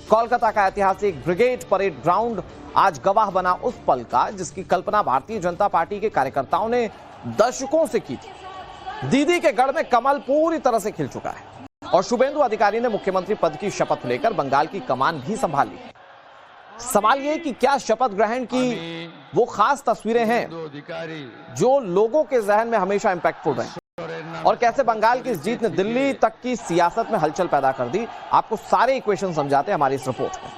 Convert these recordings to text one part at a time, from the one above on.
कोलकाता का ऐतिहासिक brigade parade ground आज गवाह बना उस पल का जिसकी कल्पना भारतीय जनता पार्टी के कार्यकर्ताओं ने दशकों से की थी। दीदी के गढ़ में कमल पूरी तरह से खिल चुका है और शुभेंदु अधिकारी ने मुख्यमंत्री पद की शपथ लेकर बंगाल की कमान भी संभाल ली। सवाल ये कि क्या शपथ ग्रहण की वो खास तस्वीरें हैं जो लोगों के जहन में हमेशा इंपैक्टफुल रहे और कैसे बंगाल की इस जीत ने दिल्ली तक की सियासत में हलचल पैदा कर दी। आपको सारे इक्वेशन समझाते हैं हमारी इस रिपोर्ट में।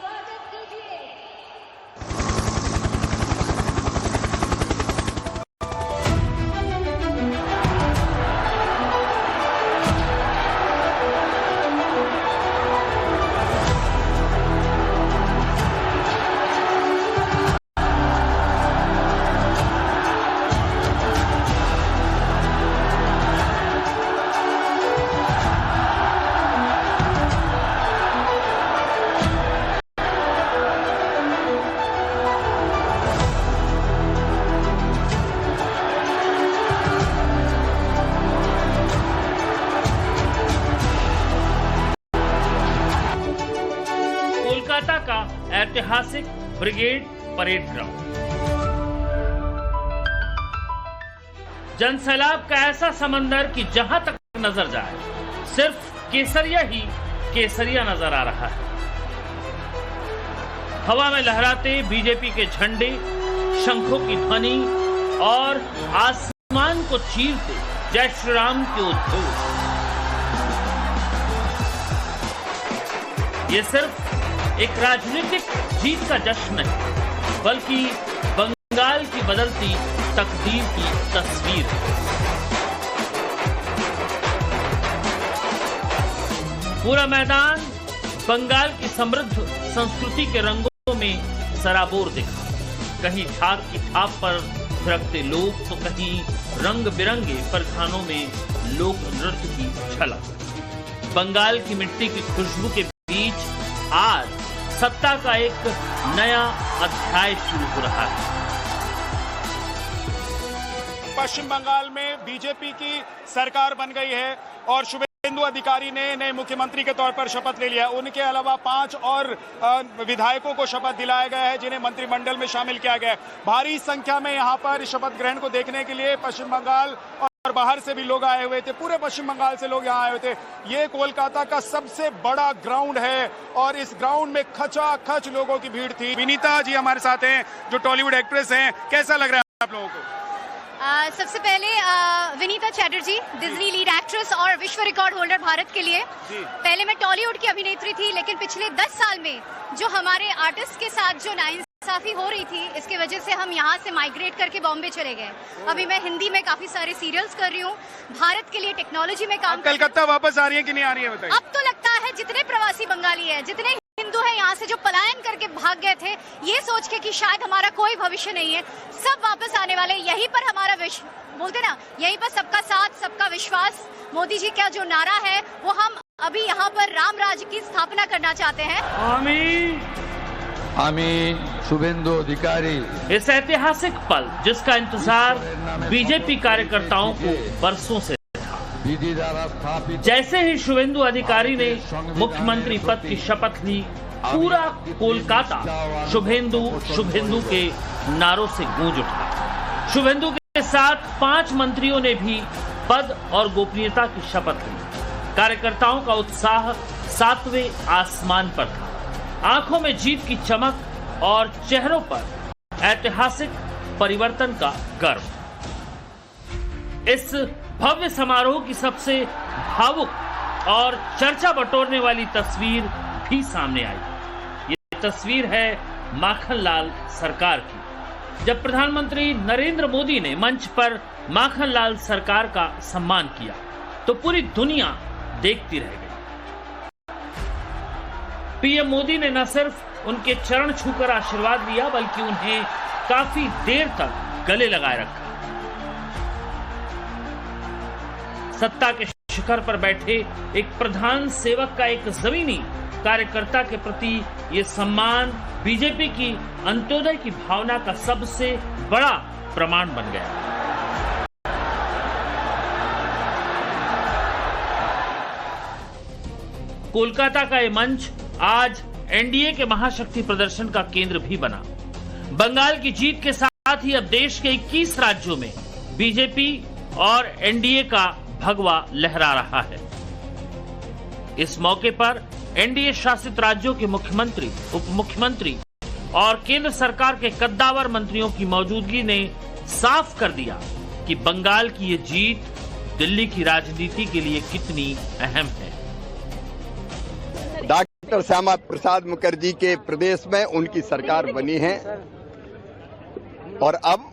कोलकाता का ऐतिहासिक ब्रिगेड परेड ग्राउंड जनसैलाब का ऐसा समंदर कि जहां तक नजर जाए सिर्फ केसरिया ही केसरिया नजर आ रहा है। हवा में लहराते बीजेपी के झंडे, शंखों की ध्वनि और आसमान को चीरते जय श्री राम के उद्घोष। ये सिर्फ एक राजनीतिक जीत का जश्न नहीं बल्कि बंगाल की बदलती तकदीर की तस्वीर है। पूरा मैदान बंगाल की समृद्ध संस्कृति के रंगों में सराबोर दिखा। कहीं झाग की थाप पर थिरकते लोग तो कहीं रंग बिरंगे परखानों में लोक नृत्य की झलक। बंगाल की मिट्टी की खुशबू के बीच आज सत्ता का एक नया अध्याय शुरू हो रहा है। पश्चिम बंगाल में बीजेपी की सरकार बन गई है और शुभेंदु अधिकारी ने नए मुख्यमंत्री के तौर पर शपथ ले लिया। उनके अलावा 5 और विधायकों को शपथ दिलाया गया है जिन्हें मंत्रिमंडल में शामिल किया गया है। भारी संख्या में यहां पर शपथ ग्रहण को देखने के लिए पश्चिम बंगाल और बाहर से भी लोग आए हुए थे। पूरे पश्चिम बंगाल से लोग यहाँ आए हुए थे। ये कोलकाता का सबसे बड़ा ग्राउंड है और इस ग्राउंड में खचाखच लोगों की भीड़ थी। विनीता जी हमारे साथ हैं जो टॉलीवुड एक्ट्रेस हैं। कैसा लग रहा है आप लोगों को? सबसे पहले Vinita Chatterjee, Disney lead actress और विश्व रिकॉर्ड होल्डर भारत के लिए। पहले मैं टॉलीवुड की अभिनेत्री थी लेकिन पिछले 10 साल में जो हमारे आर्टिस्ट के साथ जो नाइंसाफी हो रही थी इसके वजह से हम यहाँ से माइग्रेट करके बॉम्बे चले गए। अभी मैं हिंदी में काफी सारे सीरियल्स कर रही हूँ। भारत के लिए टेक्नोलॉजी में काम। कलकत्ता वापस आ रही है कि नहीं आ रही है बताइए? अब तो लगता है जितने प्रवासी बंगाली है, जितने हिंदू है यहाँ से जो पलायन करके भाग गए थे ये सोच के कि शायद हमारा कोई भविष्य नहीं है, सब वापस आने वाले। यहीं पर हमारा बोलते ना, यहीं पर सबका साथ सबका विश्वास मोदी जी का जो नारा है वो हम अभी यहाँ पर राम राज्य की स्थापना करना चाहते हैं। आमीन। आमीन। शुभेंदु अधिकारी। इस ऐतिहासिक पल जिसका इंतजार बीजेपी कार्यकर्ताओं को बरसों से जैसे ही शुभेंदु अधिकारी ने मुख्यमंत्री पद की शपथ ली, पूरा कोलकाता शुभेंदु शुभेंदु के नारों से गूंज उठा। शुभेंदु के साथ 5 मंत्रियों ने भी पद और गोपनीयता की शपथ ली। कार्यकर्ताओं का उत्साह 7वें आसमान पर था। आंखों में जीत की चमक और चेहरों पर ऐतिहासिक परिवर्तन का गर्व। इस भव्य समारोह की सबसे भावुक और चर्चा बटोरने वाली तस्वीर भी सामने आई। ये तस्वीर है माखनलाल सरकार की। जब प्रधानमंत्री नरेंद्र मोदी ने मंच पर माखनलाल सरकार का सम्मान किया तो पूरी दुनिया देखती रह गई। पीएम मोदी ने न सिर्फ उनके चरण छूकर आशीर्वाद लिया बल्कि उन्हें काफी देर तक गले लगाए रखा। सत्ता के शिखर पर बैठे एक प्रधान सेवक का एक जमीनी कार्यकर्ता के प्रति ये सम्मान बीजेपी की अंत्योदय की भावना का सबसे बड़ा प्रमाण बन गया। कोलकाता का ये मंच आज एनडीए के महाशक्ति प्रदर्शन का केंद्र भी बना। बंगाल की जीत के साथ ही अब देश के 21 राज्यों में बीजेपी और एनडीए का भगवा लहरा रहा है। इस मौके पर एनडीए शासित राज्यों के मुख्यमंत्री, उप मुख्यमंत्री और केंद्र सरकार के कद्दावर मंत्रियों की मौजूदगी ने साफ कर दिया कि बंगाल की ये जीत दिल्ली की राजनीति के लिए कितनी अहम है। डॉक्टर श्यामा प्रसाद मुखर्जी के प्रदेश में उनकी सरकार बनी है और अब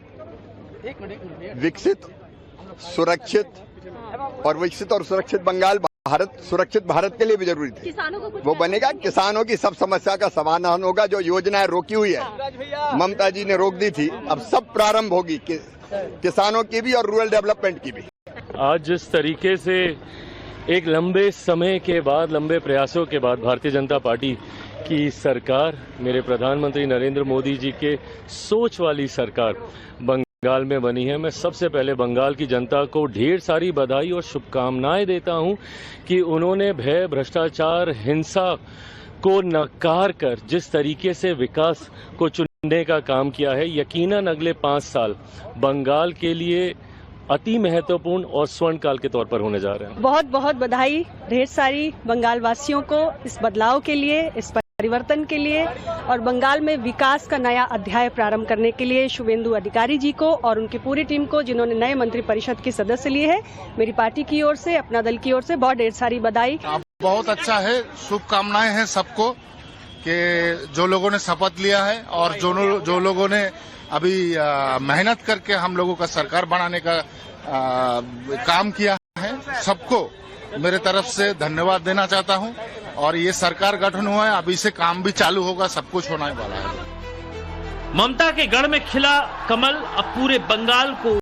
विकसित और सुरक्षित बंगाल सुरक्षित भारत के लिए भी जरूरी थी। वो बनेगा, किसानों की सब समस्या का समाधान होगा। जो योजनाएं रोकी हुई है, ममता जी ने रोक दी थी, अब सब प्रारंभ होगी, किसानों की भी और रूरल डेवलपमेंट की भी। आज जिस तरीके से एक लंबे समय के बाद, लंबे प्रयासों के बाद भारतीय जनता पार्टी की सरकार, मेरे प्रधानमंत्री नरेंद्र मोदी जी के सोच वाली सरकार बंगाल में बनी है, मैं सबसे पहले बंगाल की जनता को ढेर सारी बधाई और शुभकामनाएं देता हूं कि उन्होंने भय, भ्रष्टाचार, हिंसा को नकार कर जिस तरीके से विकास को चुनने का काम किया है। यकीनन अगले 5 साल बंगाल के लिए अति महत्वपूर्ण और स्वर्ण काल के तौर पर होने जा रहे हैं। बहुत बहुत बधाई ढेर सारी बंगाल वासियों को इस बदलाव के लिए, इस परिवर्तन के लिए और बंगाल में विकास का नया अध्याय प्रारंभ करने के लिए शुभेंदु अधिकारी जी को और उनकी पूरी टीम को, जिन्होंने नए मंत्रिपरिषद के सदस्य लिए हैं, मेरी पार्टी की ओर से, अपना दल की ओर से बहुत ढेर सारी बधाई। बहुत अच्छा है, शुभकामनाएं हैं सबको कि जो लोगों ने शपथ लिया है और जो लोगों ने अभी मेहनत करके हम लोगों का सरकार बनाने का काम किया है, सबको मेरे तरफ से धन्यवाद देना चाहता हूं। और ये सरकार गठन हुआ है, अभी से काम भी चालू होगा, सब कुछ होने वाला है। ममता के गढ़ में खिला कमल अब पूरे बंगाल को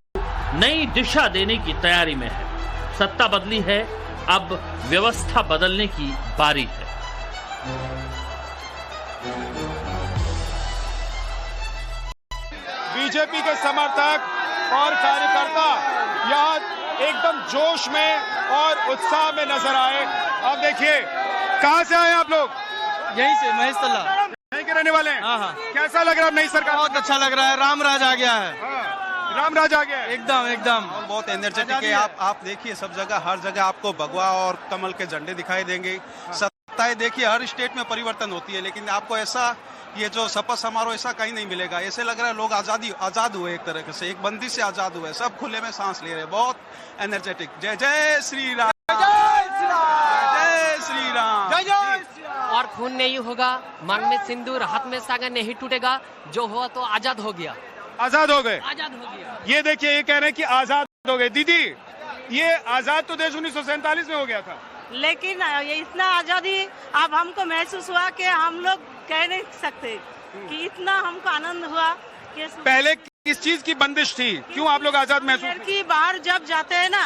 नई दिशा देने की तैयारी में है। सत्ता बदली है, अब व्यवस्था बदलने की बारी है। बीजेपी के समर्थक और कार्यकर्ता यहाँ एकदम जोश में और उत्साह में नजर आए। अब देखिए, कहाँ से आए आप लोग? यहीं से, महेश तल्ला। यहीं के रहने वाले हैं? हाँ। कैसा लग रहा है नई सरकार? बहुत अच्छा लग रहा है, रामराज आ गया है। राम राज आ गया है एकदम। और बहुत एनर्जेटिक है। आप देखिए, सब जगह, हर जगह आपको भगवा और कमल के झंडे दिखाई देंगे। सत्ताएं देखिए, हर स्टेट में परिवर्तन होती है, लेकिन आपको ऐसा ये जो शपथ समारोह ऐसा कहीं नहीं मिलेगा। ऐसे लग रहा है लोग आजाद हुए, एक तरह से एक बंदी से आजाद हुए, सब खुले में सांस ले रहे, बहुत एनर्जेटिक। जय जय श्री राम, जय श्री राम, जय जय। और खून नहीं होगा, मांग में सिंदूर, हाथ में सागर नहीं टूटेगा, जो हुआ तो आजाद हो गया। आजाद हो गए, आजाद हो गया। ये देखिए, ये कह रहे हैं कि आजाद हो गए। दीदी, ये आजाद तो देश 1947 में हो गया था, लेकिन ये इतना आजादी अब हमको महसूस हुआ कि हम लोग कह नहीं सकते कि इतना हमको आनंद हुआ कि पहले किस चीज की बंदिश थी? क्यों आप लोग आजाद महसूस? लड़की बाहर जब जाते हैं ना,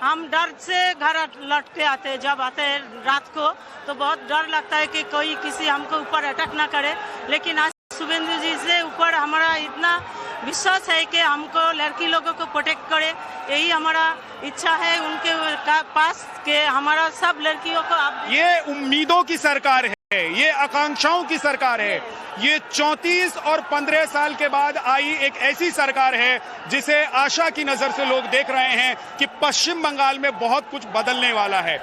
हम डर से घर लौट के आते हैं। जब आते हैं रात को तो बहुत डर लगता है कि कोई किसी हमको ऊपर अटैक ना करे, लेकिन आज शुभेंदु जी से ऊपर हमारा इतना विश्वास है कि हमको लड़की लोगों को प्रोटेक्ट करे। यही हमारा इच्छा है उनके पास कि हमारा सब लड़कियों को ये उम्मीदों की सरकार है, ये आकांक्षाओं की सरकार है। ये 34 और 15 साल के बाद आई एक ऐसी सरकार है जिसे आशा की नजर से लोग देख रहे हैं कि पश्चिम बंगाल में बहुत कुछ बदलने वाला है।